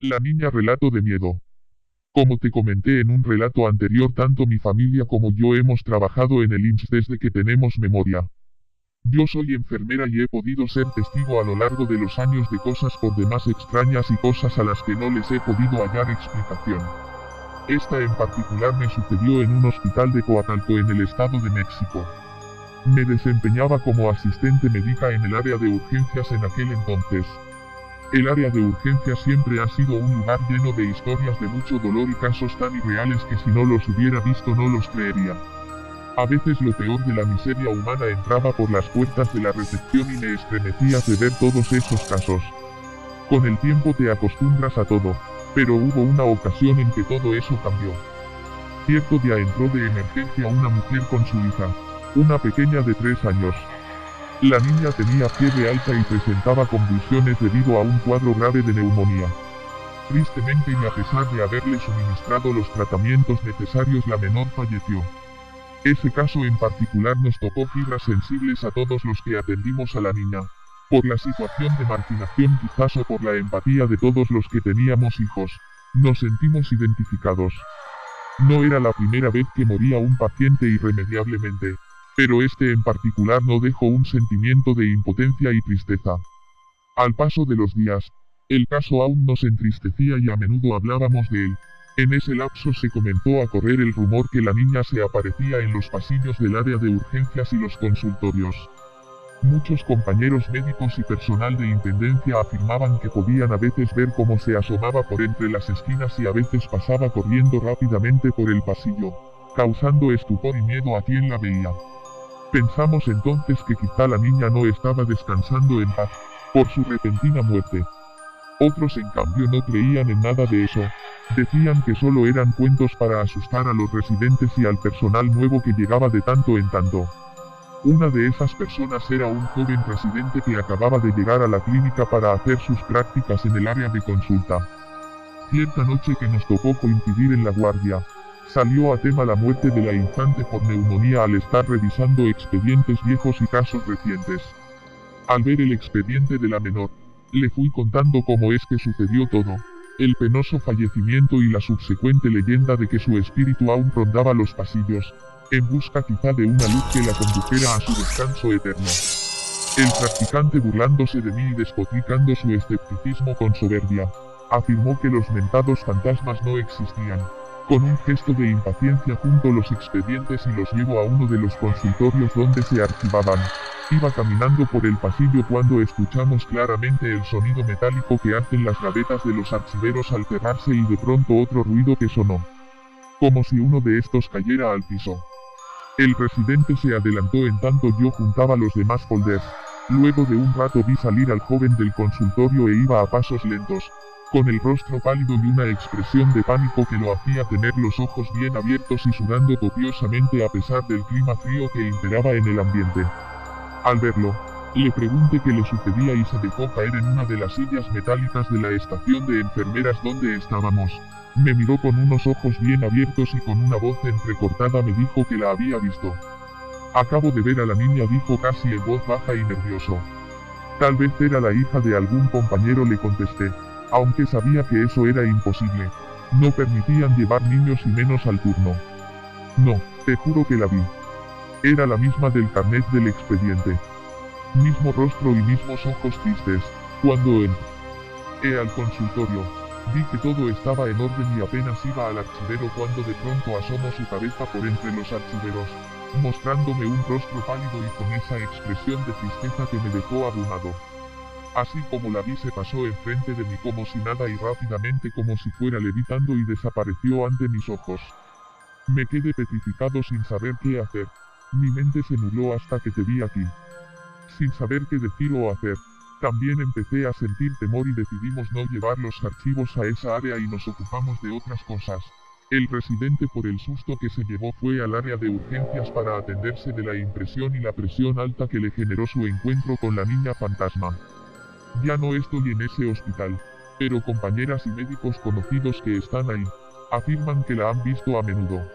La niña relato de miedo. Como te comenté en un relato anterior, tanto mi familia como yo hemos trabajado en el IMSS desde que tenemos memoria. Yo soy enfermera y he podido ser testigo a lo largo de los años de cosas por demás extrañas y cosas a las que no les he podido hallar explicación. Esta en particular me sucedió en un hospital de Coacalco en el estado de México. Me desempeñaba como asistente médica en el área de urgencias en aquel entonces. El área de urgencias siempre ha sido un lugar lleno de historias de mucho dolor y casos tan irreales que si no los hubiera visto no los creería. A veces lo peor de la miseria humana entraba por las puertas de la recepción y me estremecía de ver todos esos casos. Con el tiempo te acostumbras a todo, pero hubo una ocasión en que todo eso cambió. Cierto día entró de emergencia una mujer con su hija, una pequeña de 3 años. La niña tenía fiebre alta y presentaba convulsiones debido a un cuadro grave de neumonía. Tristemente y a pesar de haberle suministrado los tratamientos necesarios, la menor falleció. Ese caso en particular nos tocó fibras sensibles a todos los que atendimos a la niña, por la situación de marginación quizás o por la empatía de todos los que teníamos hijos. Nos sentimos identificados. No era la primera vez que moría un paciente irremediablemente, pero este en particular no dejó un sentimiento de impotencia y tristeza. Al paso de los días, el caso aún nos entristecía y a menudo hablábamos de él. En ese lapso se comenzó a correr el rumor que la niña se aparecía en los pasillos del área de urgencias y los consultorios. Muchos compañeros médicos y personal de intendencia afirmaban que podían a veces ver cómo se asomaba por entre las esquinas y a veces pasaba corriendo rápidamente por el pasillo, causando estupor y miedo a quien la veía. Pensamos entonces que quizá la niña no estaba descansando en paz, por su repentina muerte. Otros en cambio no creían en nada de eso, decían que solo eran cuentos para asustar a los residentes y al personal nuevo que llegaba de tanto en tanto. Una de esas personas era un joven residente que acababa de llegar a la clínica para hacer sus prácticas en el área de consulta. Cierta noche que nos tocó coincidir en la guardia, salió a tema la muerte de la infante por neumonía al estar revisando expedientes viejos y casos recientes. Al ver el expediente de la menor, le fui contando cómo es que sucedió todo, el penoso fallecimiento y la subsecuente leyenda de que su espíritu aún rondaba los pasillos, en busca quizá de una luz que la condujera a su descanso eterno. El practicante, burlándose de mí y despotricando su escepticismo con soberbia, afirmó que los mentados fantasmas no existían. Con un gesto de impaciencia junto los expedientes y los llevó a uno de los consultorios donde se archivaban. Iba caminando por el pasillo cuando escuchamos claramente el sonido metálico que hacen las gavetas de los archiveros al cerrarse y de pronto otro ruido que sonó, como si uno de estos cayera al piso. El residente se adelantó en tanto yo juntaba los demás folders. Luego de un rato vi salir al joven del consultorio e iba a pasos lentos, con el rostro pálido y una expresión de pánico que lo hacía tener los ojos bien abiertos y sudando copiosamente a pesar del clima frío que imperaba en el ambiente. Al verlo, le pregunté qué le sucedía y se dejó caer en una de las sillas metálicas de la estación de enfermeras donde estábamos. Me miró con unos ojos bien abiertos y con una voz entrecortada me dijo que la había visto. Acabo de ver a la niña, dijo casi en voz baja y nervioso. Tal vez era la hija de algún compañero, le contesté, aunque sabía que eso era imposible. No permitían llevar niños y menos al turno. No, te juro que la vi. Era la misma del carnet del expediente. Mismo rostro y mismos ojos tristes. Cuando entré al consultorio, vi que todo estaba en orden y apenas iba al archivero cuando de pronto asomó su cabeza por entre los archiveros, mostrándome un rostro pálido y con esa expresión de tristeza que me dejó abrumado. Así como la vi se pasó enfrente de mí como si nada y rápidamente como si fuera levitando y desapareció ante mis ojos. Me quedé petrificado sin saber qué hacer. Mi mente se nubló hasta que te vi aquí. Sin saber qué decir o hacer, también empecé a sentir temor y decidimos no llevar los archivos a esa área y nos ocupamos de otras cosas. El residente, por el susto que se llevó, fue al área de urgencias para atenderse de la impresión y la presión alta que le generó su encuentro con la niña fantasma. Ya no estoy en ese hospital, pero compañeras y médicos conocidos que están ahí, afirman que la han visto a menudo.